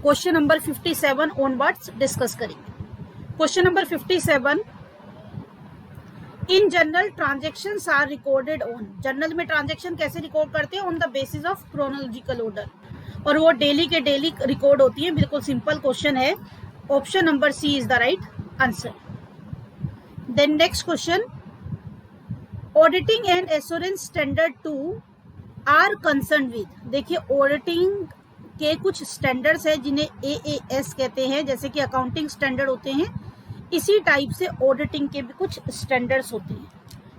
Question number 57 onwards discuss करेंगे। Question number 57, in general transactions are recorded on, general में transaction कैसे record करते हैं? On the basis of chronological order, और वो डेली के डेली रिकॉर्ड होती है। बिल्कुल सिंपल क्वेश्चन है। Option number C is the right answer. Then next question, auditing and assurance standard 2 are concern with, देखिए ऑडिटिंग के कुछ स्टैंडर्ड्स है जिन्हें AAS कहते हैं, जैसे कि अकाउंटिंग स्टैंडर्ड होते हैं, इसी टाइप से ऑडिटिंग के भी कुछ स्टैंडर्ड्स होते हैं।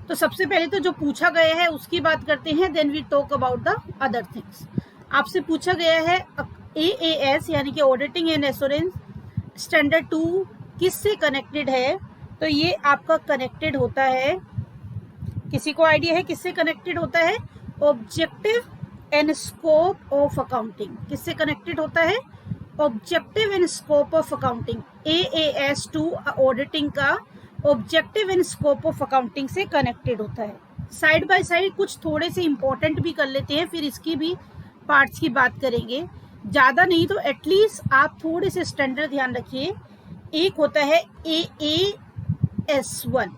तो सबसे पहले तो जो पूछा गया है उसकी बात करते हैं, then we talk about the other things. आपसे पूछा गया है AAS यानी कि ऑडिटिंग एंड एश्योरेंस स्टैंडर्ड 2 किससे कनेक्टेड है? तो ये आपका कनेक्टेड होता है, किसी को आइडिया है किससे कनेक्टेड होता है? Objective and scope of accounting. किससे कनेक्टेड होता है? Objective and scope of accounting. AAS 2 auditing का objective and scope of accounting से कनेक्टेड होता है। साइड बाय साइड कुछ थोड़े से इंपॉर्टेंट भी कर लेते हैं, फिर इसकी भी पार्ट्स की बात करेंगे। ज्यादा नहीं तो एटलीस्ट आप थोड़े से स्टैंडर्ड ध्यान रखिए। एक होता है AAS1,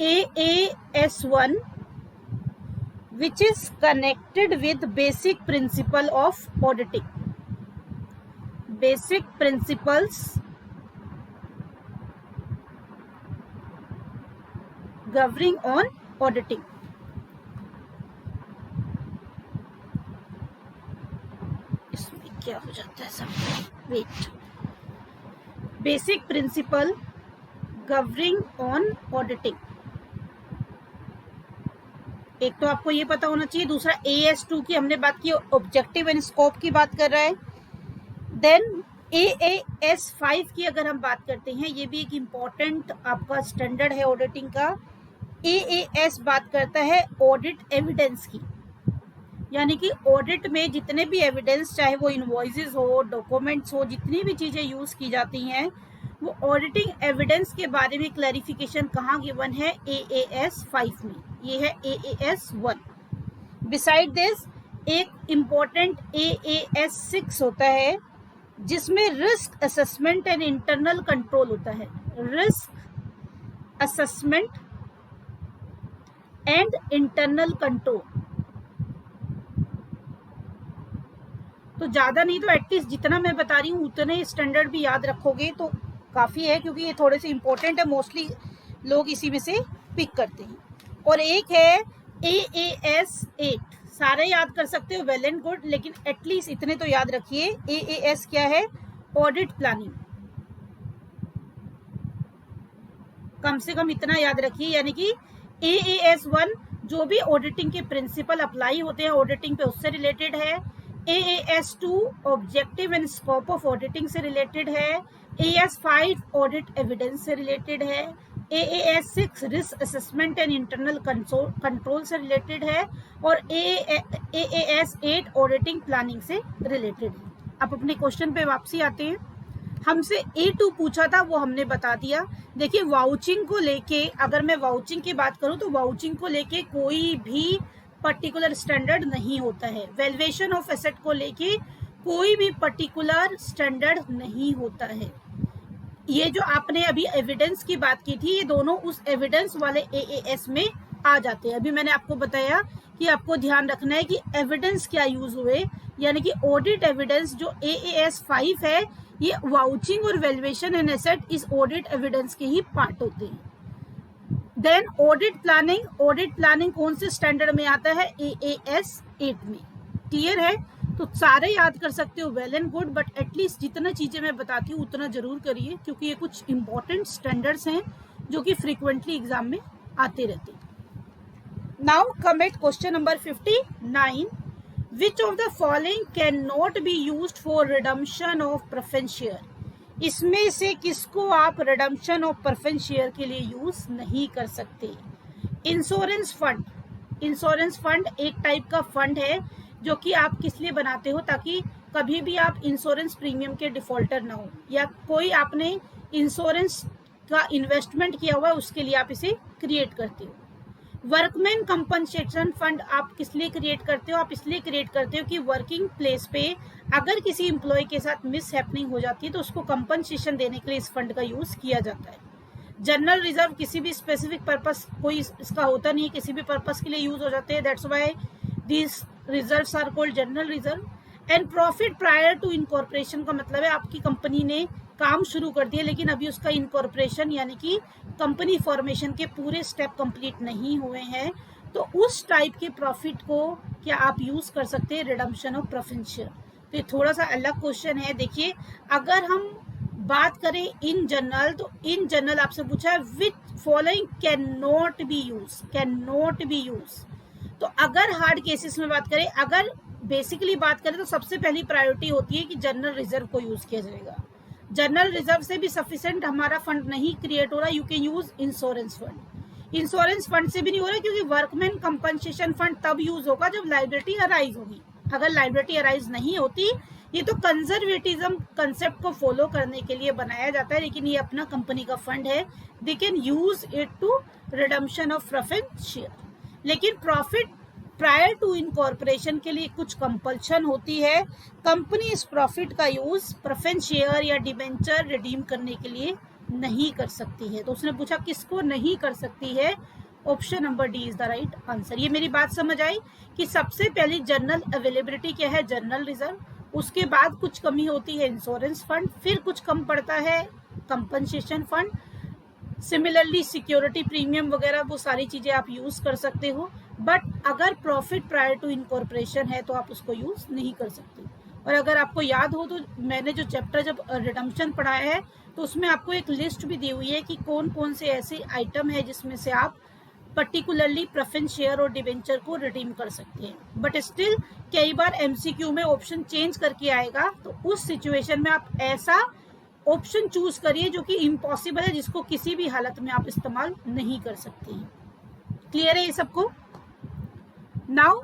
AAS1 which is connected with basic principle of auditing, basic principles governing on auditing। इसमें क्या हो जाता है सब, wait, basic principle governing on auditing. एक तो आपको ये पता होना चाहिए, दूसरा AAS2 की हमने बात की, ऑब्जेक्टिव एंड स्कोप की बात कर रहा है। देन AAS5 की अगर हम बात करते हैं, ये भी एक इम्पॉर्टेंट आपका स्टैंडर्ड है ऑडिटिंग का। AAS बात करता है ऑडिट एविडेंस की, यानी कि ऑडिट में जितने भी एविडेंस, चाहे वो इनवॉइसेस हो, डॉक्यूमेंट्स हो, जितनी भी चीजें यूज की जाती हैं, वो ऑडिटिंग एविडेंस के बारे में क्लैरिफिकेशन कहाँ गिवन है? AAS5 में। ये है AAS1। बिसाइड दिस एक इम्पॉर्टेंट AAS6 होता है, जिसमें risk assessment and internal control होता है। Risk assessment and internal control. तो ज्यादा नहीं तो एटलीस्ट जितना मैं बता रही हूँ उतने स्टैंडर्ड भी याद रखोगे तो काफी है, क्योंकि ये थोड़े से इंपॉर्टेंट है, मोस्टली लोग इसी में से पिक करते हैं। और एक है AAS8, सारे याद कर सकते हो, वेल एंड गुड, लेकिन एटलीस्ट इतने तो याद रखिए। AAS क्या है? Audit planning. कम से कम इतना याद रखिए, यानी कि AAS1 जो भी ऑडिटिंग के प्रिंसिपल अप्लाई होते हैं ऑडिटिंग पे, उससे रिलेटेड है। AAS2 objective and scope of auditing से रिलेटेड है। AAS5 ऑडिट एविडेंस से रिलेटेड है। AAS6 risk assessment and internal control से रिलेटेड है। और AAS8 ऑडिटिंग प्लानिंग से रिलेटेड है। अब अपने क्वेश्चन पे वापसी आते हैं। हमसे A2 पूछा था, वो हमने बता दिया। देखिए वाउचिंग को लेके, अगर मैं वाउचिंग की बात करूं तो वाउचिंग को लेके कोई भी पर्टिकुलर स्टैंडर्ड नहीं होता है। वैल्यूएशन ऑफ एसेट को लेके कोई भी पर्टिकुलर स्टैंडर्ड नहीं होता है। ये जो आपने अभी एविडेंस की बात की थी, ये दोनों उस एविडेंस वाले AAS में आ जाते हैं। अभी मैंने आपको बताया कि आपको ध्यान रखना है कि एविडेंस क्या यूज हुए, यानी कि ऑडिट एविडेंस जो AAS5 है, ये वाउचिंग और वैल्यूएशन एंड एसेट इस ऑडिट एविडेंस के ही पार्ट होते हैं। Then audit planning, audit planning कौन से स्टैंडर्ड में आता है? AAS8 में। क्लियर है? तो सारे याद कर सकते हो, well and good, but at least जितना चीजें मैं बताती हूँ उतना जरूर करिए, क्योंकि ये कुछ इंपॉर्टेंट स्टैंडर्ड्स हैं जो कि फ्रीक्वेंटली एग्जाम में आते रहते हैं। Now come at question number 59, which of the following can not be used for redemption of preference share? इसमें से किसको आप रिडम्पशन ऑफ प्रेफरेंस शेयर के लिए यूज नहीं कर सकते? Insurance fund. इंश्योरेंस फंड एक टाइप का फंड है जो कि आप किस लिए बनाते हो? ताकि कभी भी आप इंश्योरेंस प्रीमियम के डिफॉल्टर ना हो, या कोई आपने इंश्योरेंस का इन्वेस्टमेंट किया हुआ है उसके लिए आप इसे क्रिएट करते हो। वर्कमैन कंपनसेशन फंड आप किस लिए क्रिएट करते हो? आप इसलिए क्रिएट करते हो कि वर्किंग प्लेस पे अगर किसी एम्प्लॉय के साथ मिस हैपनिंग हो जाती है तो उसको कंपनसेशन देने के लिए इस फंड का यूज किया जाता है। जनरल रिजर्व किसी भी स्पेसिफिक पर्पस कोई इसका होता नहीं है, किसी भी पर्पस के लिए यूज हो जाते हैं, that's why these reserves are called general reserve. And profit prior to incorporation का मतलब है आपकी कंपनी ने काम शुरू कर दिया लेकिन अभी उसका इनकॉर्पोरेशन यानी कि कंपनी फॉर्मेशन के पूरे स्टेप कंप्लीट नहीं हुए हैं, तो उस टाइप के प्रॉफिट को क्या आप यूज कर सकते हैं रिडम्पशन ऑफ प्रेफरेंस शेयर। तो ये थोड़ा सा अलग क्वेश्चन है। देखिए अगर हम बात करें इन जनरल, तो इन जनरल आपसे पूछा है which following can not B use, can not B use. तो अगर हार्ड केसेस में बात करें, अगर बेसिकली बात करें तो सबसे पहली प्रायोरिटी होती है कि जनरल रिजर्व को यूज किया जाएगा। जनरल रिजर्व से भी सफिशिएंट हमारा फंड नहीं क्रिएट हो रहा, you can use insurance fund. Insurance fund से भी नहीं हो रहा क्योंकि वर्कमैन कंपनसेशन फंड तब यूज होगा जब लायबिलिटी अराइज होगी। अगर लायबिलिटी अराइज नहीं होती, ये तो कंजर्वेटिज्म कंसेप्ट को फॉलो करने के लिए बनाया जाता है, लेकिन ये अपना कंपनी का फंड है, they can use it to redemption of preference share. लेकिन प्रॉफिट प्रायर टू इनकॉर्पोरेशन के लिए कुछ कंपल्शन होती है, कंपनी इस प्रॉफिट का यूज प्रेफरेंस शेयर या डिबेंचर रिडीम करने के लिए नहीं कर सकती है। तो उसने पूछा किसको नहीं कर सकती है, option number D is the right answer. ये मेरी बात समझ आई कि सबसे पहली जनरल अवेलेबिलिटी क्या है, जनरल रिजर्व, उसके बाद कुछ कमी होती है इंश्योरेंस फंड, फिर कुछ कम पड़ता है compensation fund, similarly security premium वगैरह वो सारी चीजें आप यूज कर सकते हो, बट अगर प्रॉफिट प्रायर टू इनकॉर्पोरेशन है तो आप उसको यूज नहीं कर सकते। और अगर आपको याद हो तो मैंने जो चैप्टर जब रिडम्पशन पढ़ाया है तो उसमें आपको एक लिस्ट भी दी हुई है कि कौन कौन से ऐसे आइटम है जिसमें से आप पर्टिकुलरली प्रेफरेंस शेयर और डिबेंचर को रिडीम कर सकते हैं। बट स्टिल कई बार एमसीक्यू में ऑप्शन चेंज करके आएगा, तो उस सिचुएशन में आप ऐसा ऑप्शन चूज करिए जो कि इम्पॉसिबल है, जिसको किसी भी हालत में आप इस्तेमाल नहीं कर सकते हैं। क्लियर है ये सबको? Now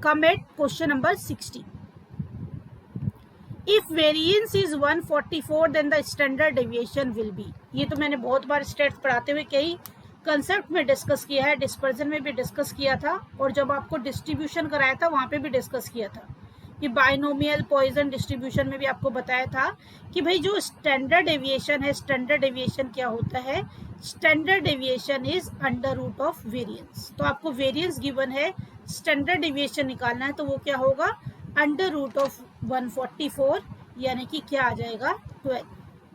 come at question number 60। If variance is 144 then the standard deviation will be. ये तो मैंने बहुत बार स्टेट्स पढ़ाते हुए कई कंसेप्ट में डिस्कस किया है, डिस्पर्जन में भी डिस्कस किया था, और जब आपको डिस्ट्रीब्यूशन कराया था वहां पे भी डिस्कस किया था कि बाइनोमियल पॉइजन डिस्ट्रीब्यूशन में भी आपको बताया था कि भाई जो स्टैंडर्ड डेविएशन है, स्टैंडर्ड डेविएशन क्या होता है, standard deviation is under root of variance. तो आपको वेरिएंस गिवन है, स्टैंडर्ड डेविएशन निकालना है, तो वो क्या होगा, अंडर रूट ऑफ 144, यानी कि क्या आ जाएगा 12।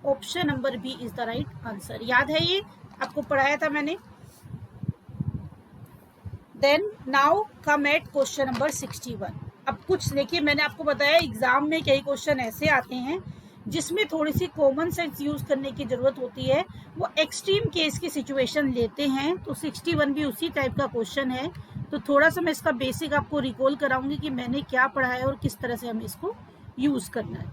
Option number B is the right answer. याद है ये आपको पढ़ाया था मैंने। Then now come at question number 61। अब कुछ देखिए, मैंने आपको बताया एग्जाम में कई क्वेश्चन ऐसे आते हैं जिसमें थोड़ी सी कॉमन सेंस यूज करने की जरूरत होती है, वो एक्सट्रीम केस की सिचुएशन लेते हैं। तो 61 भी उसी टाइप का क्वेश्चन है, तो थोड़ा सा मैं इसका बेसिक आपको रिकॉल कराऊंगी कि मैंने क्या पढ़ा है और किस तरह से हमें इसको यूज करना है।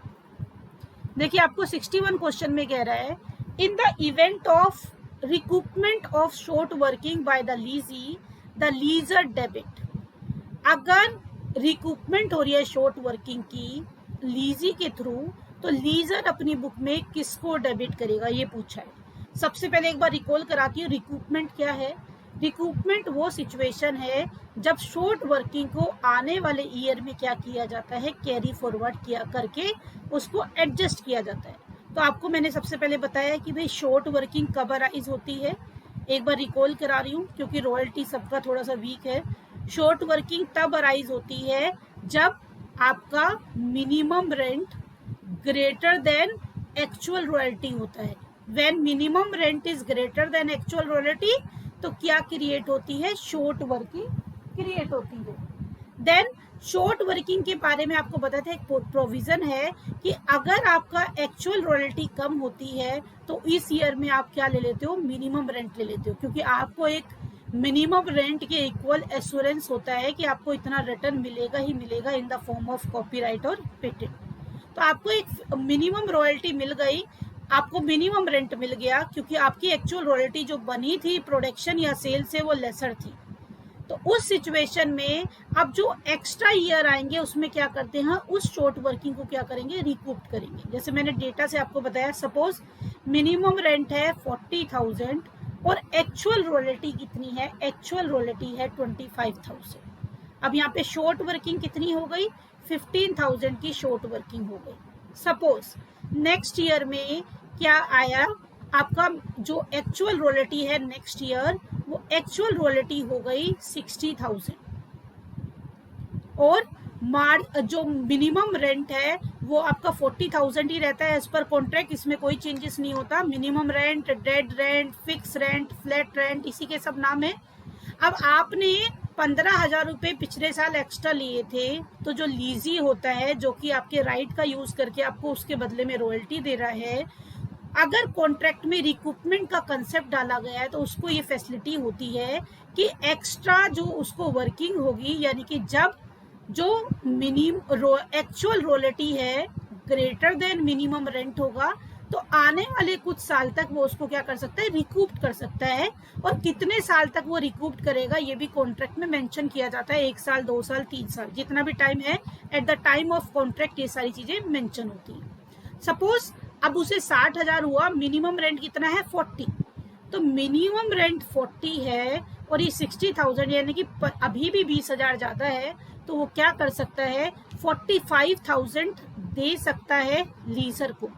देखिए आपको 61 क्वेश्चन में कह रहा है, in the event of recoupment of short working by the lessee the lessor debit. अगर रिकूपमेंट हो रही है शॉर्ट वर्किंग की लीजी के थ्रू, तो लीजर अपनी बुक में किसको डेबिट करेगा, ये पूछा है। सबसे पहले एक बार रिकॉल कराती हूँ, रिकूपमेंट क्या है। रिकूपमेंट वो सिचुएशन है जब शॉर्ट वर्किंग को आने वाले ईयर में क्या किया जाता है, कैरी फॉरवर्ड किया करके उसको एडजस्ट किया जाता है। तो आपको मैंने सबसे पहले बताया कि भाई शॉर्ट वर्किंग कब अराइज होती है, एक बार रिकॉल करा रही हूँ क्योंकि रॉयल्टी सबका थोड़ा सा वीक है। शॉर्ट वर्किंग तब अराइज होती है जब आपका minimum rent greater than actual royalty होता है। When minimum rent is greater than actual royalty, तो क्या क्रिएट होती है, शॉर्ट वर्किंग क्रिएट होती है। देन शॉर्ट वर्किंग के बारे में आपको बताते हैं, एक प्रोविजन है कि अगर आपका एक्चुअल रॉयल्टी कम होती है तो इस ईयर में आप क्या ले लेते हो, मिनिमम रेंट ले लेते हो, क्योंकि आपको एक मिनिमम रेंट के इक्वल एश्योरेंस होता है कि आपको इतना रिटर्न मिलेगा ही मिलेगा in the form of copyright और पेटेंट। तो आपको एक मिनिमम रॉयल्टी मिल गई, आपको मिनिमम रेंट मिल गया, क्योंकि आपकी एक्चुअल रॉयल्टी जो बनी थी प्रोडक्शन या सेल से वो लेसर थी। तो उस सिचुएशन में अब जो एक्स्ट्रा ईयर आएंगे उसमें क्या करते हैं, उस शॉर्ट वर्किंग को क्या करेंगे, रिकूप करेंगे। जैसे मैंने डेटा से आपको बताया, सपोज मिनिमम रेंट है 40,000 और एक्चुअल रॉयल्टी कितनी है, एक्चुअल रॉयल्टी है 25,000। अब यहाँ पे शॉर्ट वर्किंग कितनी हो गई, 15,000 की शॉर्ट वर्किंग हो गई। सपोज नेक्स्ट ईयर में क्या आया, आपका जो एक्चुअल रॉयल्टी है नेक्स्ट ईयर, वो एक्चुअल रॉयल्टी हो गई 60,000। और जो मिनिमम रेंट है वो आपका 40,000 ही रहता है एज पर कॉन्ट्रैक्ट, इसमें कोई चेंजेस नहीं होता। Minimum rent, dead rent, fix rent, flat rent, इसी के सब नाम है। अब आपने 15,000 रुपये पिछले साल एक्स्ट्रा लिए थे, तो जो लीजी होता है, जो कि आपके राइट का यूज करके आपको उसके बदले में रॉयल्टी दे रहा है, अगर कॉन्ट्रैक्ट में रिकूपमेंट का कंसेप्ट डाला गया है तो उसको ये फैसिलिटी होती है कि एक्स्ट्रा जो उसको वर्किंग होगी, यानी कि जब जो एक्चुअल रॉयल्टी है ग्रेटर देन मिनिमम रेंट होगा, तो आने वाले कुछ साल तक वो उसको क्या कर सकता है, रिकूप कर सकता है। और कितने साल तक वो रिकूप करेगा ये भी कॉन्ट्रैक्ट में मेंशन किया जाता है, 1 साल, 2 साल, 3 साल, जितना भी टाइम है at the time of contract ये सारी चीजें मेंशन होती है। सपोज अब उसे 60,000 हुआ, मिनिमम रेंट कितना है 40, तो मिनिमम रेंट 40 है और ये 60,000 यानी कि अभी भी 20,000 ज्यादा है, तो वो क्या कर सकता है, 45,000 दे सकता है लीजर को।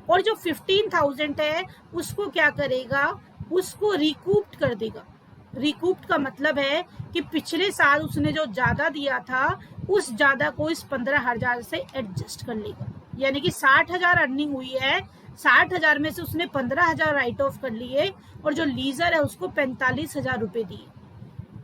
और जो 15,000 है उसको क्या करेगा, उसको रिकूप्ड कर देगा। रिकूप्ड का मतलब है कि पिछले साल उसने जो ज्यादा दिया था उस ज्यादा को इस 15,000 से एडजस्ट कर लेगा। यानी कि 60,000 अर्निंग हुई है, 60,000 में से उसने 15,000 राइट ऑफ कर लिए और जो लीजर है उसको 45,000 रुपए दिए,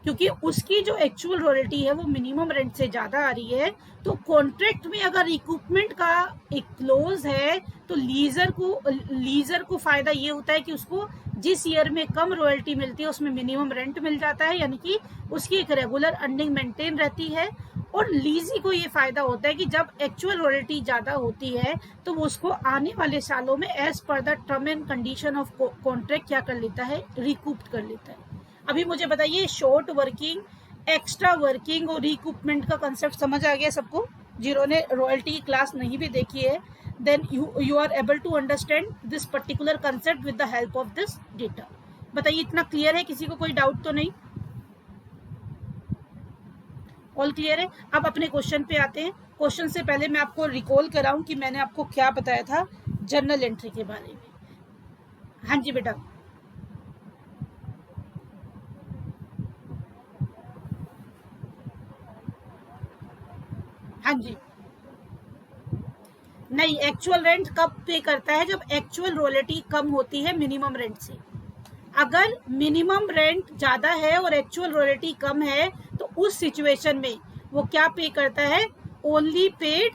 क्योंकि उसकी जो एक्चुअल रॉयल्टी है वो मिनिमम रेंट से ज्यादा आ रही है। तो कॉन्ट्रैक्ट में अगर रिकूपमेंट का एक क्लोज है तो लीजर को फायदा ये होता है कि उसको जिस ईयर में कम रॉयल्टी मिलती है उसमें मिनिमम रेंट मिल जाता है, यानी कि उसकी एक रेगुलर अर्निंग मेंटेन रहती है। और लीजी को ये फायदा होता है कि जब एक्चुअल रॉयल्टी ज्यादा होती है तो वो उसको आने वाले सालों में as per the term and condition of contract क्या कर लेता है, रिकूप कर लेता है। अभी मुझे बताइए, शॉर्ट वर्किंग, एक्स्ट्रा वर्किंग और रिकूपमेंट का कंसेप्ट समझ आ गया सबको? जिन्होंने रॉयल्टी क्लास नहीं भी देखी है, then you are able to understand this particular concept with the help of this data. बताइए, इतना क्लियर है? किसी को कोई डाउट तो नहीं? ऑल क्लियर है? अब अपने क्वेश्चन पे आते हैं। क्वेश्चन से पहले मैं आपको रिकॉल कराऊं कि मैंने आपको क्या बताया था जर्नल एंट्री के बारे में। हाँ जी बेटा, हाँ जी। नहीं, एक्चुअल रेंट कब पे करता है? जब एक्चुअल रॉयल्टी कम होती है मिनिमम रेंट से। अगर मिनिमम रेंट ज्यादा है और एक्चुअल रॉयल्टी कम है तो उस सिचुएशन में वो क्या पे करता है, only paid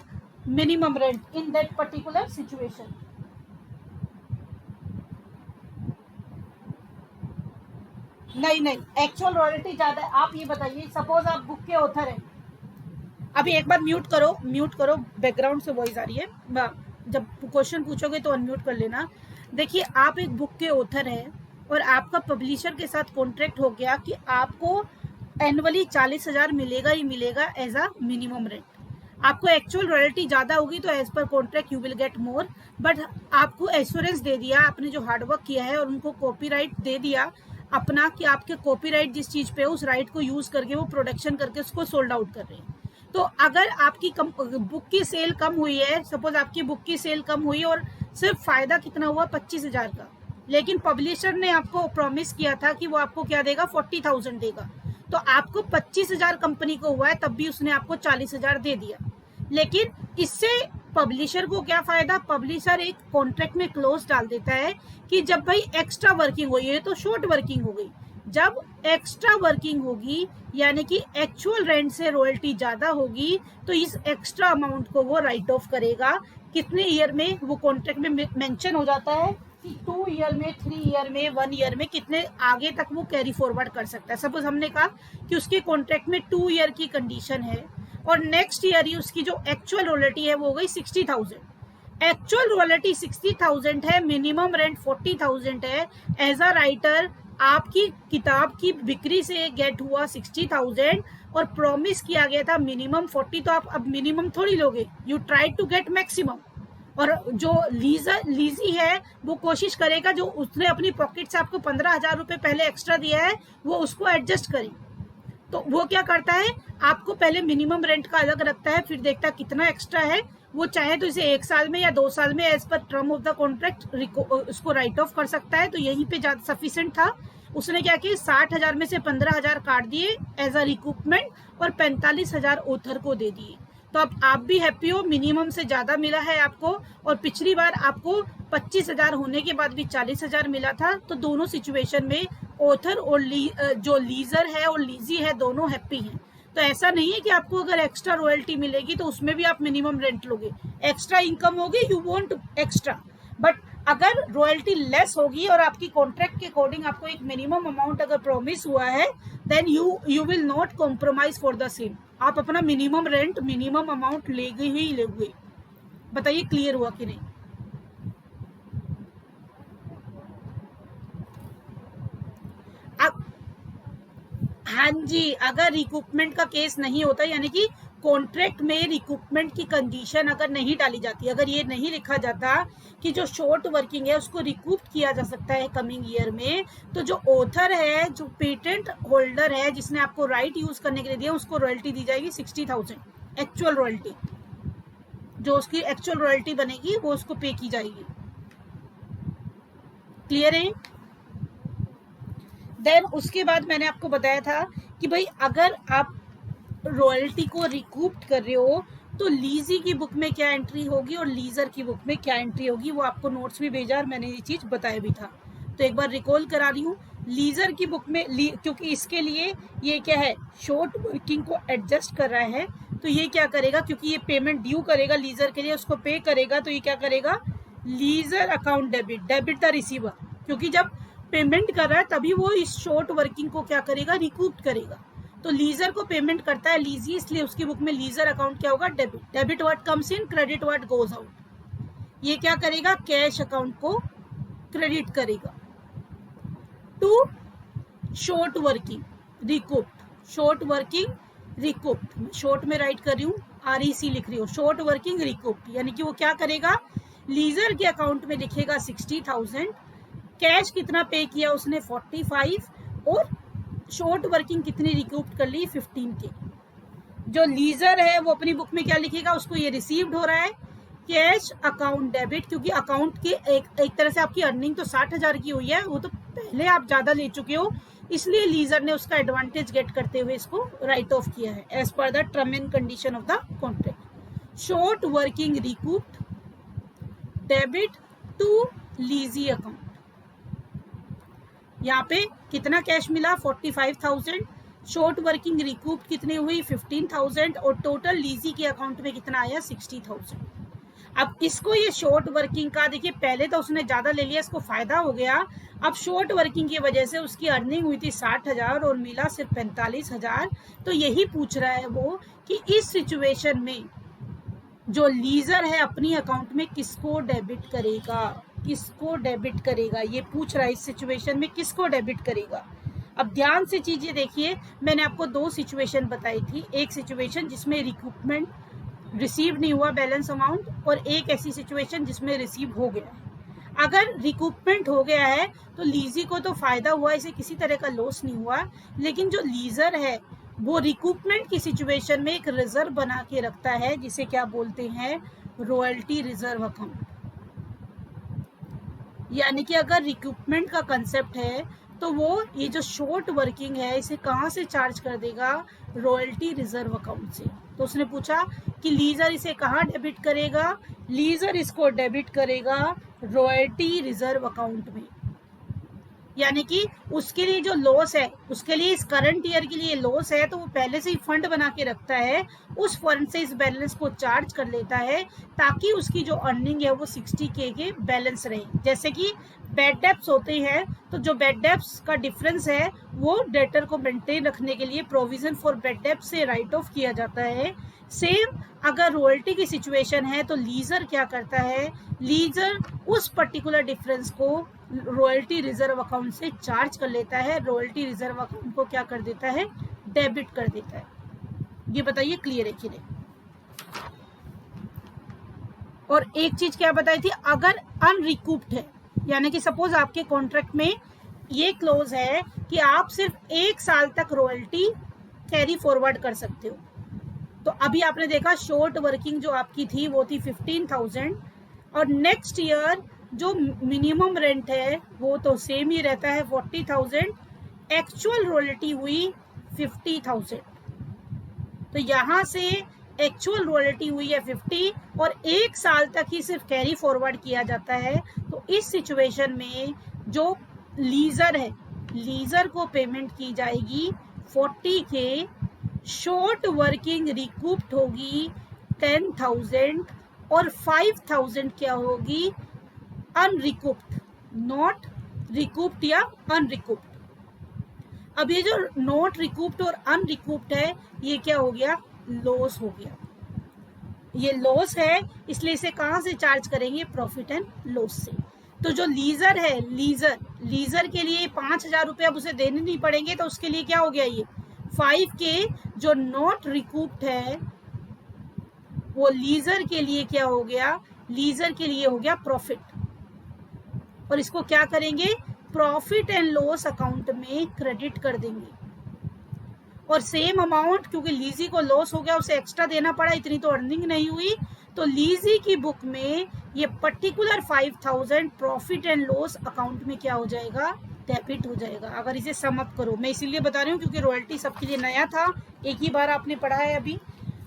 minimum rent in that particular situation. नहीं नहीं, एक्चुअल रॉयल्टी ज्यादा है। आप ये बताइए, सपोज आप बुक के ऑथर हैं, अभी एक बार म्यूट करो, बैकग्राउंड से वॉइस आ रही है। जब क्वेश्चन पूछोगे तो अनम्यूट कर लेना। देखिए, आप एक बुक के ऑथर हैं और आपका पब्लिशर के साथ कॉन्ट्रैक्ट हो गया कि आपको एनुअली 40,000 मिलेगा ही मिलेगा एज अ मिनिमम रेंट। आपको एक्चुअल रॉयल्टी ज्यादा होगी तो as per contract you will get more, but आपको एश्योरेंस दे दिया आपने जो हार्डवर्क किया है और उनको कॉपीराइट दे दिया अपना, कि आपके कॉपीराइट जिस चीज पे है उस राइट को यूज करके वो प्रोडक्शन करके उसको सोल्ड आउट कर रहे हैं। तो अगर आपकी बुक की सेल कम हुई है, सपोज आपकी बुक की सेल कम हुई और सिर्फ फायदा कितना हुआ 25,000 का, लेकिन पब्लिशर ने आपको प्रॉमिस किया था कि वो आपको क्या देगा, 40,000 देगा, तो आपको 25,000 कंपनी को हुआ है तब भी उसने आपको 40,000 दे दिया। लेकिन इससे पब्लिशर को क्या फायदा, पब्लिशर एक कॉन्ट्रैक्ट में क्लोज डाल देता है कि जब भाई एक्स्ट्रा वर्किंग हुई है तो शॉर्ट वर्किंग हो गई, जब एक्स्ट्रा वर्किंग होगी यानी कि एक्चुअल रेंट से रॉयल्टी ज्यादा होगी तो इस एक्स्ट्रा अमाउंट को वो राइट ऑफ करेगा। कितने ईयर में, वो कॉन्ट्रैक्ट में मेंशन हो जाता है कि 2 ईयर में, 3 ईयर में, 1 ईयर में, कितने आगे तक वो कैरी फॉरवर्ड कर सकता है। सपोज हमने कहा कि उसके कॉन्ट्रैक्ट में 2 ईयर की कंडीशन है और नेक्स्ट ईयर ही उसकी जो एक्चुअल रॉयल्टी है वो हो गई 60,000। एक्चुअल रॉयल्टी 60,000 है, मिनिमम रेंट 40,000 है। एज अ राइटर आपकी किताब की बिक्री से गेट हुआ 60,000 और प्रॉमिस किया गया था मिनिमम 40, तो आप अब मिनिमम थोड़ी लोगे, you try to get maximum. और जो लीजी है वो कोशिश करेगा जो उसने अपनी पॉकेट से आपको 15,000 रुपये पहले एक्स्ट्रा दिया है वो उसको एडजस्ट करे। तो वो क्या करता है, आपको पहले मिनिमम रेंट का अलग रखता है, फिर देखता है कितना एक्स्ट्रा है, वो चाहे तो इसे 1 साल में या 2 साल में as per term of the contract उसको राइट ऑफ कर सकता है। तो यहीं पे ज्यादा सफिशिएंट था। उसने क्या किया, 60,000 में से 15,000 काट दिए एज अ रिकूपमेंट और 45,000 ओथर को दे दिए। तो अब आप भी हैप्पी हो, मिनिमम से ज्यादा मिला है आपको, और पिछली बार आपको 25,000 होने के बाद भी 40,000 मिला था। तो दोनों सिचुएशन में ऑथर और जो लीजर है और लीजी है दोनों हैप्पी हैं। तो ऐसा नहीं है कि आपको अगर एक्स्ट्रा रॉयल्टी मिलेगी तो उसमें भी आप मिनिमम रेंट लोगे, एक्स्ट्रा इनकम होगी, यू वांट एक्स्ट्रा। बट अगर रॉयल्टी लेस होगी और आपकी कॉन्ट्रैक्ट के अकॉर्डिंग आपको एक मिनिमम अमाउंट अगर प्रॉमिस हुआ है, then you will not compromise for the same. आप अपना मिनिमम रेंट, मिनिमम अमाउंट लेगे ही लेगे। बताइए क्लियर हुआ कि नहीं? अब हाँ जी, अगर रिकूपमेंट का केस नहीं होता, यानी कि कॉन्ट्रैक्ट में रिकूपमेंट की कंडीशन अगर नहीं डाली जाती, अगर ये नहीं लिखा जाता कि जो शॉर्ट वर्किंग है उसको रिकूप किया जा सकता है कमिंग ईयर में, तो जो ऑथर है, जो पेटेंट होल्डर है, जिसने आपको राइट यूज करने के लिए दिया, उसको रॉयल्टी दी जाएगी 60,000 एक्चुअल रॉयल्टी। जो उसकी एक्चुअल रॉयल्टी बनेगी वो उसको पे की जाएगी। क्लियर है? देन उसके बाद मैंने आपको बताया था कि भाई अगर आप रॉयल्टी को रिकूप्ड कर रहे हो तो लीजी की बुक में क्या एंट्री होगी और लीजर की बुक में क्या एंट्री होगी, वो आपको नोट्स में भेजा और मैंने ये चीज बताया भी था। तो एक बार रिकॉल करा रही हूँ, लीजर की बुक में क्योंकि इसके लिए ये क्या है, शॉर्ट वर्किंग को एडजस्ट कर रहा है, तो ये क्या करेगा, क्योंकि ये पेमेंट ड्यू करेगा लीजर के लिए, उसको पे करेगा, तो ये क्या करेगा, lessor account debit the receiver, क्योंकि जब पेमेंट कर रहा है तभी वो इस शॉर्ट वर्किंग को क्या करेगा, रिकूप करेगा। तो लीजर को पेमेंट करता है लीजी, इसलिए उसकी बुक में लीजर अकाउंट क्या होगा, debit what comes in, credit what goes out. ये क्या करेगा, कैश अकाउंट को क्रेडिट करेगा। To short working recouped, short working recouped, short में राइट कर रही हूँ, REC लिख रही हूँ, शॉर्ट वर्किंग रिकूप्ड, यानी कि वो क्या करेगा, लीजर के अकाउंट में लिखेगा 60,000, कैश कितना पे किया उसने 45, और शॉर्ट वर्किंग कितनी रिकूप्ड कर ली 15K। जो लीजर है वो अपनी बुक में क्या लिखेगा, उसको ये रिसीव्ड हो रहा है कैश अकाउंट डेबिट, क्योंकि अकाउंट के एक तरह से आपकी अर्निंग तो 60,000 की हुई है, वो तो पहले आप ज्यादा ले चुके हो, इसलिए लीजर ने उसका एडवांटेज गेट करते हुए इसको राइट ऑफ किया है as per the term and condition of the contract. Short working recouped debit to lessee account. यहाँ पे कितना कैश मिला 45,000, शॉर्ट वर्किंग रिकूप कितनी हुई 15,000, और टोटल लीजी के अकाउंट में कितना आया 60,000। अब इसको ये शॉर्ट वर्किंग का देखिए, पहले तो उसने ज्यादा ले लिया, इसको फायदा हो गया। अब शॉर्ट वर्किंग की वजह से उसकी अर्निंग हुई थी 60,000 और मिला सिर्फ 45,000। तो यही पूछ रहा है वो कि इस सिचुएशन में जो लीजर है अपनी अकाउंट में किसको डेबिट करेगा, किसको डेबिट करेगा, ये पूछ रहा है इस सिचुएशन में किसको डेबिट करेगा। अब ध्यान से चीजें देखिए, मैंने आपको 2 सिचुएशन बताई थी, एक सिचुएशन जिसमें रिकूपमेंट रिसीव नहीं हुआ बैलेंस अमाउंट, और एक ऐसी सिचुएशन जिसमें रिसीव हो गया है। अगर रिकूपमेंट हो गया है तो लीजी को तो फायदा हुआ, इसे किसी तरह का लॉस नहीं हुआ, लेकिन जो लीजर है वो रिकूपमेंट की सिचुएशन में एक रिजर्व बना के रखता है, जिसे क्या बोलते हैं, रॉयल्टी रिजर्व अकाउंट। यानी कि अगर रिक्रूटमेंट का कंसेप्ट है तो वो ये जो शॉर्ट वर्किंग है इसे कहाँ से चार्ज कर देगा, रॉयल्टी रिजर्व अकाउंट से। तो उसने पूछा कि लीजर इसे कहाँ डेबिट करेगा, लीजर इसको डेबिट करेगा रॉयल्टी रिजर्व अकाउंट में। यानी कि उसके लिए जो लॉस है, उसके लिए इस करंट ईयर के लिए लॉस है, तो वो पहले से ही फंड बना के रखता है, उस फंड से इस बैलेंस को चार्ज कर लेता है ताकि उसकी जो अर्निंग है वो 60K के बैलेंस रहे। जैसे कि बैड डेब्ट्स होते हैं, तो जो बैड डेब्ट्स का डिफरेंस है वो डेटर को मेंटेन रखने के लिए प्रोविजन फॉर बैड डेब्ट्स से राइट ऑफ किया जाता है। सेम अगर रॉयल्टी की सिचुएशन है तो लीजर क्या करता है, लीजर उस पर्टिकुलर डिफरेंस को रॉयल्टी रिजर्व अकाउंट से चार्ज कर लेता है, रॉयल्टी रिजर्व अकाउंट को क्या कर देता है, डेबिट कर देता है। ये बताइए क्लियर है कि नहीं? और एक चीज क्या बताई थी, अगर अनरिकूप्ड है, यानी कि सपोज आपके कॉन्ट्रैक्ट में ये क्लोज है कि आप सिर्फ 1 साल तक रॉयल्टी कैरी फॉरवर्ड कर सकते हो। तो अभी आपने देखा शॉर्ट वर्किंग जो आपकी थी वो थी 15,000, और नेक्स्ट ईयर जो मिनिमम रेंट है वो तो सेम ही रहता है 40,000, एक्चुअल रॉयल्टी हुई 50,000। तो यहां से एक्चुअल रॉयल्टी हुई है 50 और 1 साल तक ही सिर्फ कैरी फॉरवर्ड किया जाता है। तो इस सिचुएशन में जो लीजर है, लीजर को पेमेंट की जाएगी 40 के, शॉर्ट वर्किंग रिकूप्ड होगी 10,000 और 5,000 क्या होगी, अनरिकूप्ड, नॉट रिकूप्ड या अनरिकूप्ड। अब ये जो नॉट रिकूप्ड और अनरिकूप्ड है ये क्या हो गया, लॉस हो गया। ये लॉस है, इसलिए इसे कहां से चार्ज करेंगे, प्रॉफिट एंड लॉस से। तो जो लीजर है, लीजर के लिए 5,000 रुपये अब उसे देने नहीं पड़ेंगे, तो उसके लिए क्या हो गया, ये 5 के जो नॉट रिकूप्ड है वो लीजर के लिए क्या हो गया, लीजर के लिए हो गया प्रॉफिट, और इसको क्या करेंगे, प्रॉफिट एंड लॉस अकाउंट में क्रेडिट कर देंगे। और सेम अमाउंट क्योंकि लीजी को लॉस हो गया उसे एक्स्ट्रा देना पड़ा, इतनी तो अर्निंग नहीं हुई, तो लीजी की बुक में ये particular 5,000 profit and loss account में क्या हो जाएगा, डेबिट हो जाएगा। अगर इसे सम अप करो, मैं इसीलिए बता रही हूँ क्योंकि रॉयल्टी सबके लिए नया था, एक ही बार आपने पढ़ा है अभी,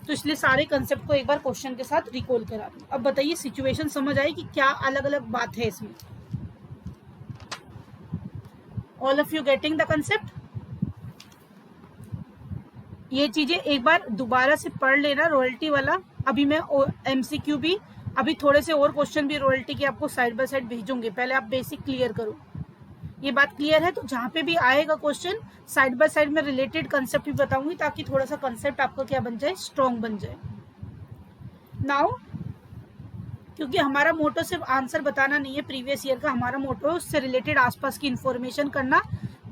तो इसलिए सारे कंसेप्ट को एक बार क्वेश्चन के साथ रिकॉल करा दूँ। अब बताइए सिचुएशन समझ आई कि क्या अलग अलग बात है इसमें। All of you getting the concept? ये चीजें एक बार दोबारा से पढ़ लेना रॉयल्टी वाला। अभी मैं एमसीक्यू भी, अभी थोड़े से और क्वेश्चन भी रॉयल्टी के आपको साइड बाय साइड भेजूंगे, पहले आप बेसिक क्लियर करो। ये बात क्लियर है? तो जहां पे भी आएगा क्वेश्चन साइड बाय साइड में रिलेटेड कंसेप्ट भी बताऊंगी ताकि थोड़ा सा कंसेप्ट आपका क्या बन जाए, स्ट्रॉन्ग बन जाए। नाउ क्योंकि हमारा मोटो सिर्फ आंसर बताना नहीं है प्रीवियस ईयर का, हमारा मोटो है उससे रिलेटेड आसपास की इंफॉर्मेशन करना,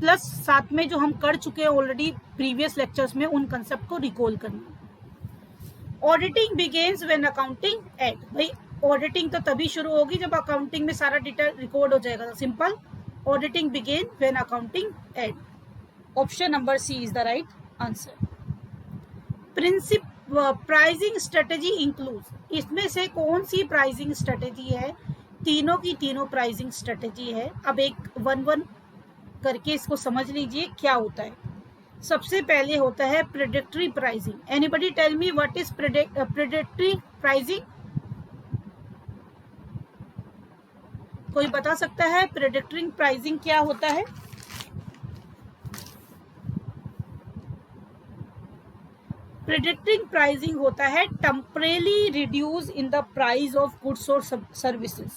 प्लस साथ में जो हम कर चुके हैं ऑलरेडी प्रीवियस लेक्चर्स में उन कंसेप्ट को रिकॉल करना। ऑडिटिंग बिगेन्स व्हेन अकाउंटिंग एड, भाई ऑडिटिंग तो तभी शुरू होगी जब अकाउंटिंग में सारा डेटा रिकॉर्ड हो जाएगा। Simple, auditing begin when accounting एड। Option number C is the right answer. Pricing strategy include, इसमें से कौन सी प्राइसिंग स्ट्रेटेजी है, तीनों की तीनों प्राइसिंग स्ट्रेटेजी है। अब एक वन वन करके इसको समझ लीजिए क्या होता है। सबसे पहले होता है predatory pricing. Anybody tell me what is predatory pricing? कोई बता सकता है प्रेडिक्टरी प्राइसिंग क्या होता है? प्रेडिक्टिंग प्राइसिंग होता है temporary reduce in the price of goods और services.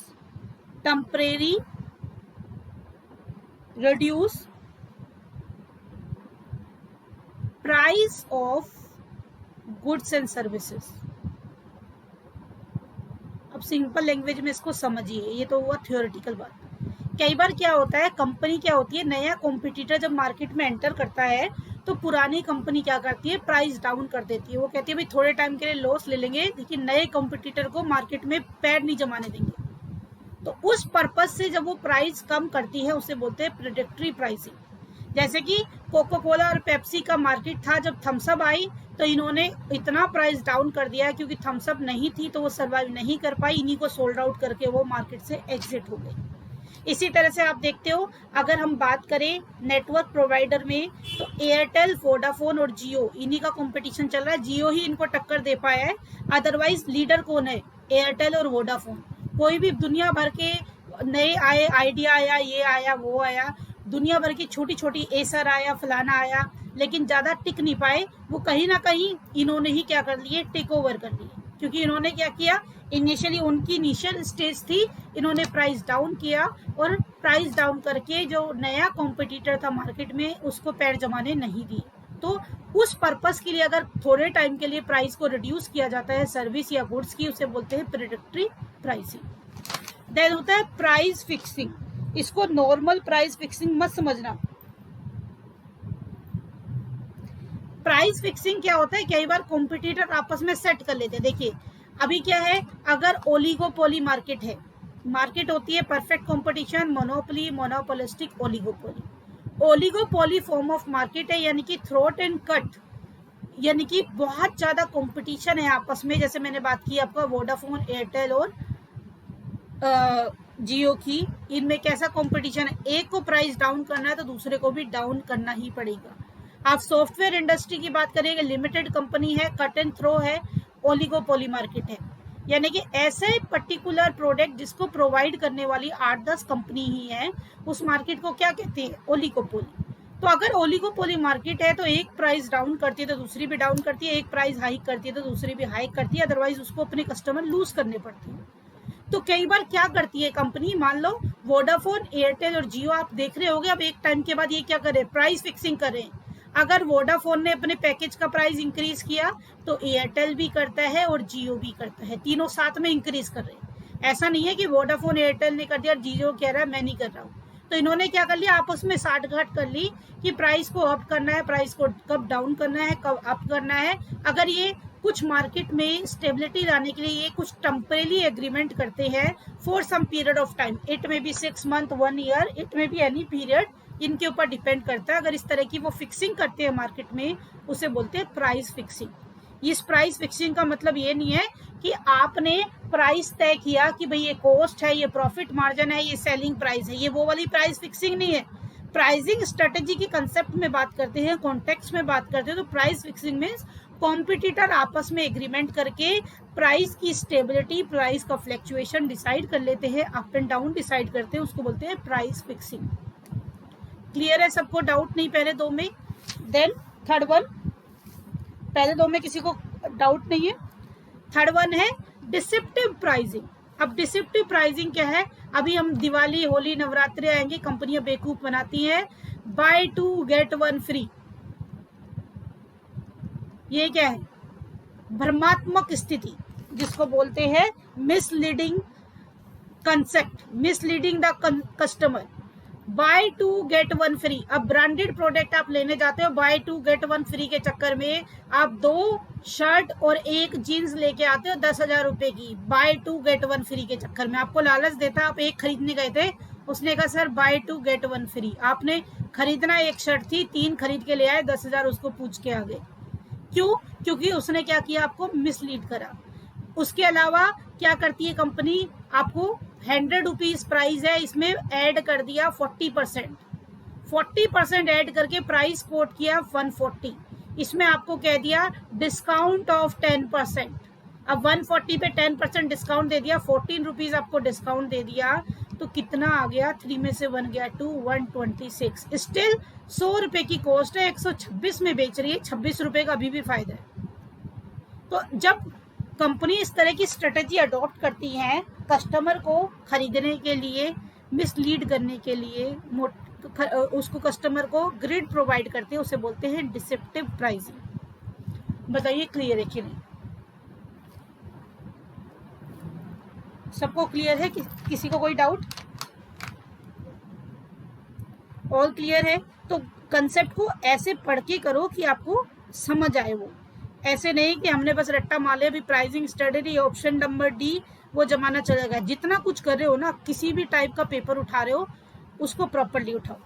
Temporary reduce price of goods and services. अब सिंपल लैंग्वेज में इसको समझिए, ये तो हुआ थ्योरेटिकल बात। कई बार क्या होता है, कंपनी क्या होती है, नया कॉम्पिटिटर जब मार्केट में एंटर करता है तो पुरानी कंपनी क्या करती है, प्राइस डाउन कर देती है। वो कहती है भाई थोड़े टाइम के लिए लॉस ले लेंगे लेकिन नए कॉम्पिटिटर को मार्केट में पैर नहीं जमाने देंगे। तो उस पर्पज से जब वो प्राइस कम करती है उसे बोलते हैं प्रेडिक्टरी प्राइसिंग। जैसे कि कोका कोला और पेप्सी का मार्केट था, जब थम्सअप आई तो इन्होंने इतना प्राइस डाउन कर दिया क्योंकि थम्सअप नहीं थी तो वो सर्वाइव नहीं कर पाई, इन्हीं को सोल्ड आउट करके वो मार्केट से एग्जिट हो गई। इसी तरह से आप देखते हो, अगर हम बात करें नेटवर्क प्रोवाइडर में तो एयरटेल, वोडाफोन और जियो, इन्हीं का कंपटीशन चल रहा है। जियो ही इनको टक्कर दे पाया है, अदरवाइज लीडर कौन है, एयरटेल और वोडाफोन। कोई भी दुनिया भर के नए आए, आइडिया आया, ये आया, वो आया, दुनिया भर की छोटी छोटी एसर आया, फलाना आया, लेकिन ज्यादा टिक नहीं पाए। वो कहीं ना कहीं इन्होंने ही क्या कर लिए, टेक ओवर कर लिए। क्योंकि इन्होंने क्या किया, इनिशियली उनकी इनिशियल स्टेज थी, इन्होंने प्राइस डाउन किया और प्राइस डाउन करके जो नया कॉम्पिटिटर था मार्केट में उसको पैर जमाने नहीं दिए। तो उस पर्पस के लिए अगर थोड़े टाइम के लिए प्राइस को रिड्यूस किया जाता है सर्विस या गुड्स की, उसे बोलते हैं प्रेडिक्टरी प्राइसिंग। देन होता है प्राइस फिक्सिंग। इसको नॉर्मल प्राइस फिक्सिंग मत समझना। प्राइस फिक्सिंग क्या होता है, कई बार कॉम्पिटिटर आपस में सेट कर लेते हैं। देखिए अभी क्या है, अगर ओलिगोपोली मार्केट है, मार्केट होती है perfect competition, monopoly, monopolistic, oligopoly. Oligopoly form of market है, यानी कि थ्रोट एंड कट, यानी कि बहुत ज्यादा कंपटीशन है आपस में। जैसे मैंने बात की आपका वोडाफोन, एयरटेल और जियो की, इनमें कैसा कंपटीशन है, एक को प्राइस डाउन करना है तो दूसरे को भी डाउन करना ही पड़ेगा। आप सॉफ्टवेयर इंडस्ट्री की बात करेंगे, लिमिटेड कंपनी है, कट एंड थ्रो है, ओलिगोपोली मार्केट है, यानी कि ऐसे पर्टिकुलर प्रोडक्ट जिसको प्रोवाइड करने वाली 8-10 कंपनी ही है, उस मार्केट को क्या कहते हैं, ओलिगोपोली। तो अगर ओलिगोपोली मार्केट है तो एक प्राइस डाउन करती है तो दूसरी भी डाउन करती है, एक प्राइस हाइक करती है तो दूसरी भी हाइक करती है, अदरवाइज उसको अपने कस्टमर लूज करने पड़ते हैं। तो कई बार क्या करती है कंपनी, मान लो वोडाफोन, एयरटेल और जियो आप देख रहे होगे, अब एक टाइम के बाद ये क्या करे, प्राइस फिक्सिंग करे। अगर वोडाफोन ने अपने पैकेज का प्राइस इंक्रीज किया तो एयरटेल भी करता है और जियो भी करता है, तीनों साथ में इंक्रीज कर रहे हैं। ऐसा नहीं है कि वोडाफोन एयरटेल ने कर दिया और जियो कह रहा है मैं नहीं कर रहा हूँ। तो इन्होंने क्या कर लिया, आपस में साठगांठ कर ली कि प्राइस को अप करना है, प्राइस को कब डाउन करना है, कब अप करना है। अगर ये कुछ मार्केट में स्टेबिलिटी लाने के लिए ये कुछ टेम्परेरी एग्रीमेंट करते हैं for some period of time, it may be 6 month, 1 year, it may be any period, इनके ऊपर डिपेंड करता है। अगर इस तरह की वो फिक्सिंग करते हैं मार्केट में, उसे बोलते हैं प्राइस फिक्सिंग। इस प्राइस फिक्सिंग का मतलब ये नहीं है कि आपने प्राइस तय किया कि भाई ये कॉस्ट है, ये प्रॉफिट मार्जिन है, ये सेलिंग प्राइस है, ये वो वाली प्राइस फिक्सिंग नहीं है। प्राइसिंग स्ट्रेटेजी की कंसेप्ट में बात करते हैं, कॉन्टेक्स्ट में बात करते हैं, तो प्राइस फिक्सिंग मीन्स कॉम्पिटिटर आपस में एग्रीमेंट करके प्राइस की स्टेबिलिटी, प्राइस का फ्लैक्चुएशन डिसाइड कर लेते हैं, अप एंड डाउन डिसाइड करते हैं, उसको बोलते हैं प्राइस फिक्सिंग। क्लियर है सबको, डाउट नहीं पहले दो में? देन थर्ड वन, पहले दो में किसी को डाउट नहीं है। थर्ड वन है डिसेप्टिव प्राइसिंग। अब डिसेप्टिव प्राइसिंग क्या है, अभी हम दिवाली, होली, नवरात्रि आएंगे, कंपनियां बेवकूफ बनाती हैं, बाय 2 गेट 1 फ्री। ये क्या है, भ्रमात्मक स्थिति, जिसको बोलते हैं misleading concept, misleading the customer. Buy 2 get 1 free, अब ब्रांडेड प्रोडक्ट आप लेने जाते हो, बाय 2 गेट 1 फ्री के चक्कर में आप 2 शर्ट और 1 जीन्स लेके आते हो 10,000 रुपए की, बाय 2 गेट 1 फ्री के चक्कर में। आपको लालच देता, आप एक खरीदने गए थे, उसने कहा सर बाय 2 गेट 1 फ्री, आपने खरीदना एक शर्ट थी, 3 खरीद के ले आए, 10,000 उसको पूछ के आ गए। क्यों? क्योंकि उसने क्या किया, आपको मिसलीड करा। उसके अलावा क्या करती है कंपनी, आपको 100 रुपीज प्राइस है, इसमें ऐड कर दिया 40%, 40% ऐड करके प्राइस कोट किया 140, इसमें आपको कह दिया डिस्काउंट ऑफ 10%। अब 140 पे 10% डिस्काउंट दे दिया, 14 रुपीज आपको डिस्काउंट दे दिया, तो कितना आ गया, 3 में से 1 गया 2, 126। स्टिल 100 रुपए की कॉस्ट है, 126 में बेच रही है, 26 रुपए का अभी भी फायदा है। तो जब कंपनी इस तरह की स्ट्रेटेजी अडॉप्ट करती है कस्टमर को खरीदने के लिए, मिसलीड करने के लिए, उसको कस्टमर को ग्रिड प्रोवाइड करते हैं, उसे बोलते हैं डिसेप्टिव प्राइसिंग। बताइए क्लियर है कि नहीं? सबको क्लियर है? किसी को कोई डाउट? ऑल क्लियर है? तो कंसेप्ट को ऐसे पढ़ के करो कि आपको समझ आए, वो ऐसे नहीं कि हमने बस रट्टा माले, अभी pricing strategy option number D वो जमाना चलेगा। जितना कुछ कर रहे हो ना, किसी भी टाइप का पेपर उठा रहे हो, उसको प्रॉपर्ली उठाओ।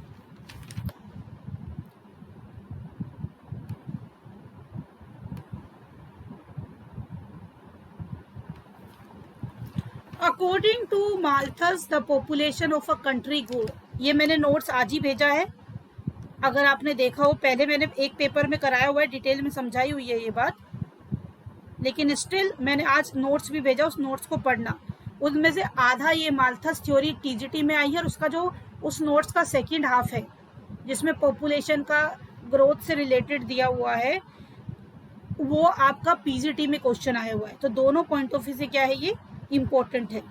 According to Malthus the population of a country grow, ये मैंने नोट्स आज ही भेजा है, अगर आपने देखा हो, पहले मैंने एक पेपर में कराया हुआ है, डिटेल में समझाई हुई है ये बात, लेकिन स्टिल मैंने आज नोट्स भी भेजा, उस नोट्स को पढ़ना। उनमें से आधा ये माल्थस थ्योरी टीजीटी में आई है, और उसका जो उस नोट्स का सेकंड हाफ है जिसमें पॉपुलेशन का ग्रोथ से रिलेटेड दिया हुआ है, वो आपका पीजीटी में क्वेश्चन आया हुआ है। तो दोनों पॉइंट ऑफ व्यू से क्या है, ये इम्पोर्टेंट है।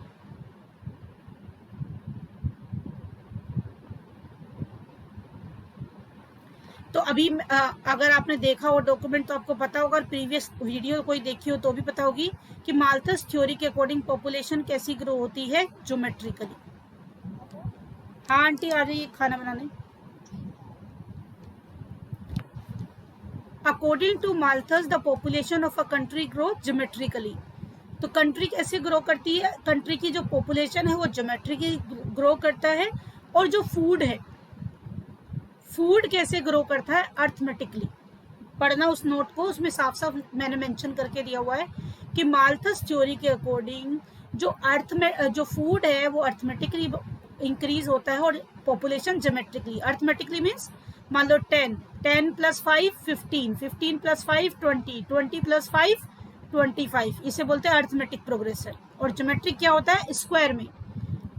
तो अभी अगर आपने देखा हो डॉक्यूमेंट तो आपको पता होगा, प्रीवियस वीडियो कोई देखी हो तो भी पता होगी कि माल्थस थ्योरी के अकॉर्डिंग पॉपुलेशन कैसी ग्रो होती है, ज्योमेट्रिकली। हाँ आंटी आ रही है खाना बनाने। According to Malthus the population of a country grow geometrically. तो कंट्री कैसे ग्रो करती है, कंट्री की जो पॉपुलेशन है वो ज्योमेट्रिकली ग्रो करता है, और जो फूड है, फूड कैसे ग्रो करता है, अर्थमेटिकली। पढ़ना उस नोट को, उसमें साफ साफ मैंने मेंशन करके दिया हुआ है कि माल्थस थ्योरी के अकॉर्डिंग जो फूड है वो अर्थमेटिकली इंक्रीज होता है और पॉपुलेशन ज्योमेट्रिकली। अर्थमेटिकली मीन्स मान लो 10 प्लस 5 15, 15 प्लस 5 20, 20 प्लस 5 25, इसे बोलते हैं अर्थमेटिक प्रोग्रेशन। और ज्योमेट्रिक क्या होता है, स्क्वायर में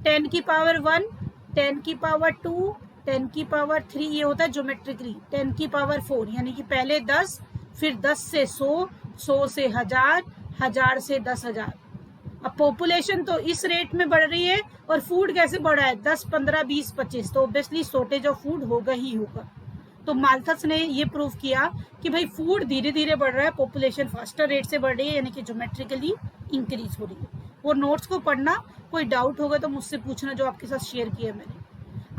10 की पावर 1, 10 की पावर 2, 10 की पावर 3, ये होता है ज्योमेट्रिकली। 10 की पावर 4 यानी कि पहले 10, फिर 10 से 100, 100 से 1000, 1000 से 10,000। अब पॉपुलेशन तो इस रेट में बढ़ रही है और फूड कैसे बढ़ रहा है, 10, 15, 20, 25, तो ऑब्वियसली शॉर्टेज ऑफ फूड होगा ही होगा। तो माल्थस ने ये प्रूव किया कि भाई फूड धीरे धीरे बढ़ रहा है, पॉपुलेशन फास्टर रेट से बढ़ रही है, यानी कि ज्योमेट्रिकली इंक्रीज हो रही है। वो नोट्स को पढ़ना, कोई डाउट होगा तो मुझसे पूछना, जो आपके साथ शेयर किया मैंने।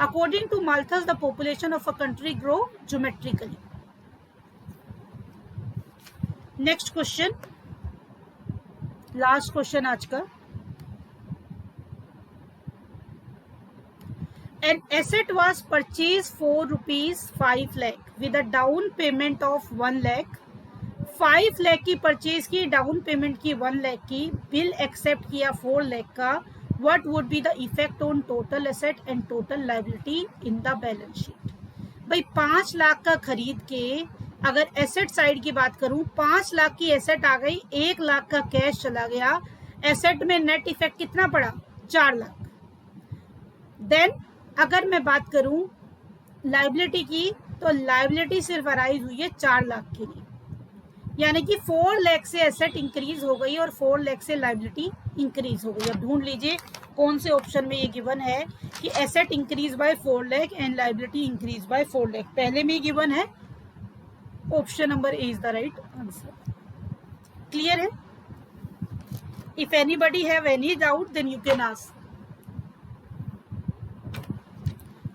According to Malthus the population of a country grow geometrically. Next question, last question आज का। An asset was purchased for rupees 5 lakh with a down payment of 1 lakh. 5 lakh की परचेज की, डाउन पेमेंट की 1 लाख की, bill accept किया 4 लाख का। What would be the effect on total asset and total liability in the balance sheet. भाई 5 लाख का खरीद के अगर एसेट साइड की बात करूं, 5 लाख की एसेट आ गई, 1 लाख का कैश चला गया, एसेट में नेट इफेक्ट कितना पड़ा, 4 लाख। देन अगर मैं बात करूं लायबिलिटी की, तो लायबिलिटी सिर्फ अराइज हुई है 4 लाख के लिए, यानी कि 4 लाख से एसेट इंक्रीज हो गई और 4 लाख से लायबिलिटी इंक्रीज हो गई। अब ढूंढ लीजिए कौन से ऑप्शन में ये गिवन है कि asset increase by 4 lakh and liability increase by 4 lakh. पहले में गिवन है, option number A is the right answer. Clear है? If anybody have any doubt then you can ask.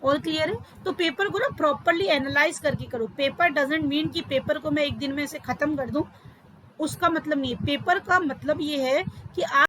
All clear है? तो पेपर को ना प्रॉपरली एनालाइज करके करो। पेपर डजंट मीन कि पेपर को मैं एक दिन में से खत्म कर दूं, उसका मतलब नहीं है। पेपर का मतलब ये है कि आप